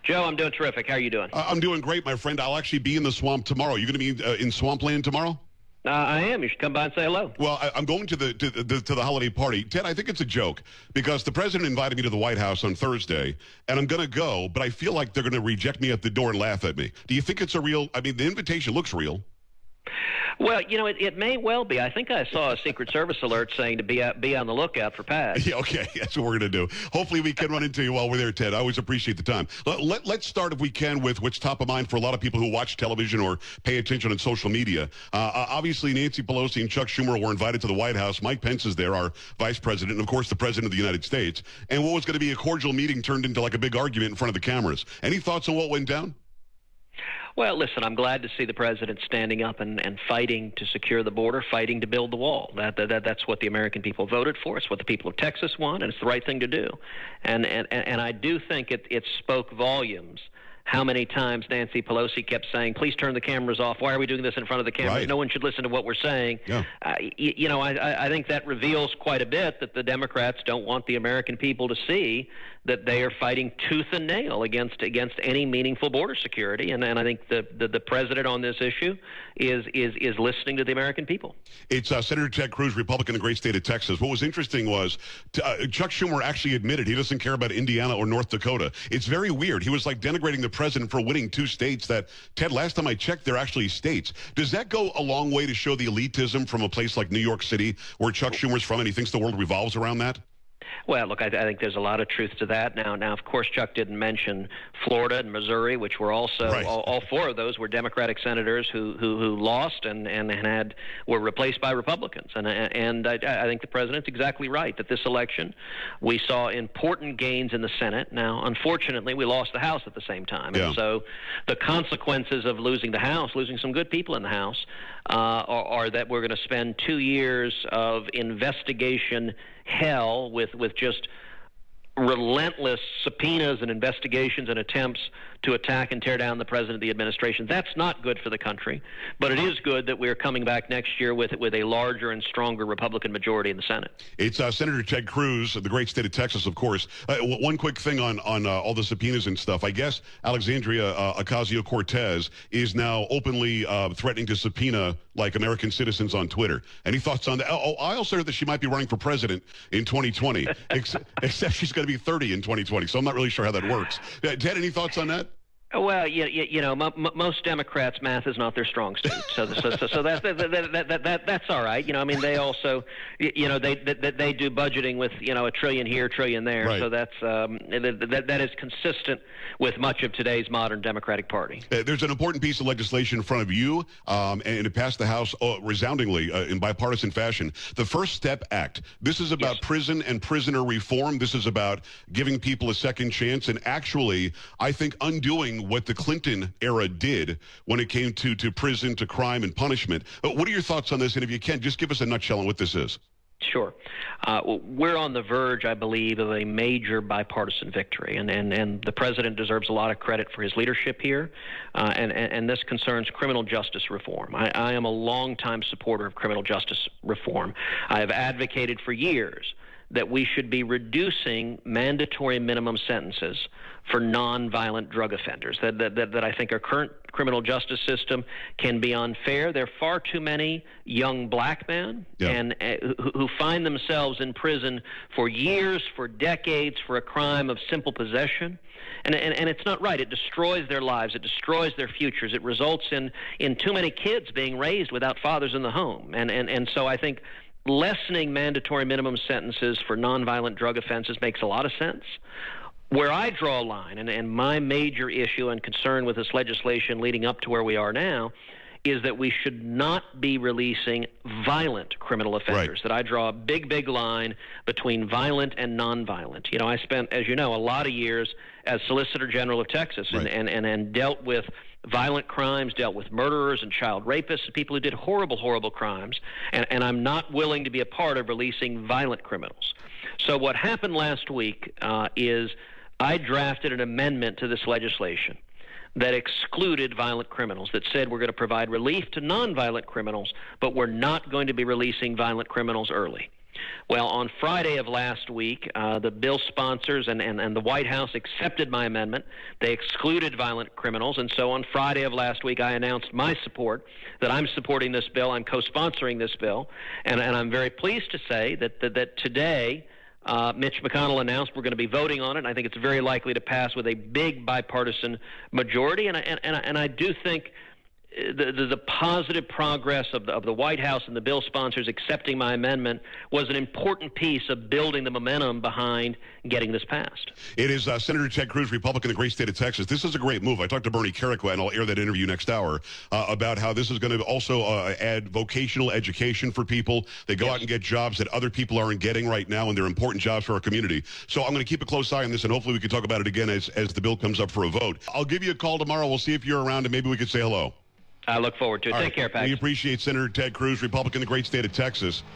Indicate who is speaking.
Speaker 1: Joe, I'm doing terrific. How are you doing?
Speaker 2: I'm doing great, my friend. I'll actually be in the swamp tomorrow. You going to be in Swampland tomorrow?
Speaker 1: I am. You should come by and say hello.
Speaker 2: Well, I'm going to the holiday party. Ted, I think it's a joke because the president invited me to the White House on Thursday, and I'm going to go, but I feel like they're going to reject me at the door and laugh at me. Do you think it's a real? I mean, the invitation looks real.
Speaker 1: Well, you know, it may well be. I think I saw a Secret Service alert saying to be on the lookout for Pat.
Speaker 2: Yeah, okay, that's what we're going to do. Hopefully we can run into you while we're there, Ted. I always appreciate the time. Let's start, if we can, with what's top of mind for a lot of people who watch television or pay attention on social media. Obviously, Nancy Pelosi and Chuck Schumer were invited to the White House. Mike Pence is there, our vice president, and, of course, the president of the United States. And what was going to be a cordial meeting turned into like a big argument in front of the cameras. Any thoughts on what went down?
Speaker 1: Well, listen, I'm glad to see the president standing up and fighting to secure the border, fighting to build the wall. That's what the American people voted for. It's what the people of Texas want, and it's the right thing to do. And I do think it spoke volumes how many times Nancy Pelosi kept saying, please turn the cameras off. Why are we doing this in front of the cameras?
Speaker 2: Right.
Speaker 1: No one should listen to what we're saying.
Speaker 2: Yeah.
Speaker 1: I think that reveals quite a bit that the Democrats don't want the American people to see that they are fighting tooth and nail against any meaningful border security. And I think the president on this issue is listening to the American people.
Speaker 2: It's Senator Ted Cruz, Republican in the great state of Texas. What was interesting was Chuck Schumer actually admitted he doesn't care about Indiana or North Dakota. It's very weird. He was like denigrating the president for winning two states that, Ted, last time I checked, they're actually states. Does that go a long way to show the elitism from a place like New York City, where Chuck Schumer's from, and he thinks the world revolves around that?
Speaker 1: Well, look, I think there's a lot of truth to that. Now, of course, Chuck didn't mention Florida and Missouri, which were also
Speaker 2: right.
Speaker 1: all four of those were Democratic senators who lost and were replaced by Republicans. And I think the president's exactly right that this election we saw important gains in the Senate. Now, unfortunately, we lost the House at the same time,
Speaker 2: yeah.
Speaker 1: And so the consequences of losing the House, losing some good people in the House, are that we're going to spend 2 years of investigation hell with just relentless subpoenas and investigations and attempts to attack and tear down the president of the administration. That's not good for the country, but it is good that we're coming back next year with a larger and stronger Republican majority in the Senate. It's
Speaker 2: Senator Ted Cruz of the great state of Texas, of course. One quick thing on all the subpoenas and stuff. I guess Alexandria Ocasio-Cortez is now openly threatening to subpoena like American citizens on Twitter. Any thoughts on that? Oh, I also heard that she might be running for president in 2020, except she's going to be 30 in 2020, so I'm not really sure how that works. Ted, any thoughts on that?
Speaker 1: Well, most Democrats, math is not their strong suit, so that's all right. I mean, they also, they do budgeting with $1 trillion here, $1 trillion there,
Speaker 2: right.
Speaker 1: So that is consistent with much of today's modern Democratic Party.
Speaker 2: There's an important piece of legislation in front of you, and it passed the House resoundingly in bipartisan fashion. The First Step Act. This is about prison and prisoner reform. This is about giving people a second chance, and actually, I think, undoing what the Clinton era did when it came to prison, to crime and punishment. What are your thoughts on this? And if you can, just give us a nutshell on what this is.
Speaker 1: Sure. We're on the verge, I believe, of a major bipartisan victory, and the president deserves a lot of credit for his leadership here, and this concerns criminal justice reform. I am a longtime supporter of criminal justice reform. I have advocated for years that we should be reducing mandatory minimum sentences for nonviolent drug offenders, that I think our current criminal justice system can be unfair. There are far too many young black men who find themselves in prison for years, for decades, for a crime of simple possession. And it's not right. It destroys their lives. It destroys their futures. It results in too many kids being raised without fathers in the home. And so I think lessening mandatory minimum sentences for nonviolent drug offenses makes a lot of sense. Where I draw a line, and my major issue and concern with this legislation leading up to where we are now, is that we should not be releasing violent criminal offenders,
Speaker 2: right.
Speaker 1: That I draw a big line between violent and nonviolent. I spent, as you know, a lot of years as Solicitor General of Texas,
Speaker 2: right.
Speaker 1: and dealt with violent crimes, dealt with murderers and child rapists and people who did horrible crimes, and I'm not willing to be a part of releasing violent criminals. So what happened last week is I drafted an amendment to this legislation that excluded violent criminals, that said we're going to provide relief to nonviolent criminals, but we're not going to be releasing violent criminals early. Well, on Friday of last week, the bill sponsors and the White House accepted my amendment. They excluded violent criminals, and so on Friday of last week, I announced my support, that I'm supporting this bill. I'm co-sponsoring this bill, and I'm very pleased to say that today, Mitch McConnell announced we're going to be voting on it, and I think it's very likely to pass with a big bipartisan majority, and I do think the positive progress of the White House and the bill sponsors accepting my amendment was an important piece of building the momentum behind getting this passed.
Speaker 2: It is Senator Ted Cruz, Republican of the great state of Texas. This is a great move. I talked to Bernie Carrico, and I'll air that interview next hour, about how this is going to also add vocational education for people. They go out and get jobs that other people aren't getting right now, and they're important jobs for our community. So I'm going to keep a close eye on this, and hopefully we can talk about it again as the bill comes up for a vote. I'll give you a call tomorrow. We'll see if you're around, and maybe we could say hello.
Speaker 1: I look forward to it. Take care, Pat.
Speaker 2: We appreciate Senator Ted Cruz, Republican of the great state of Texas.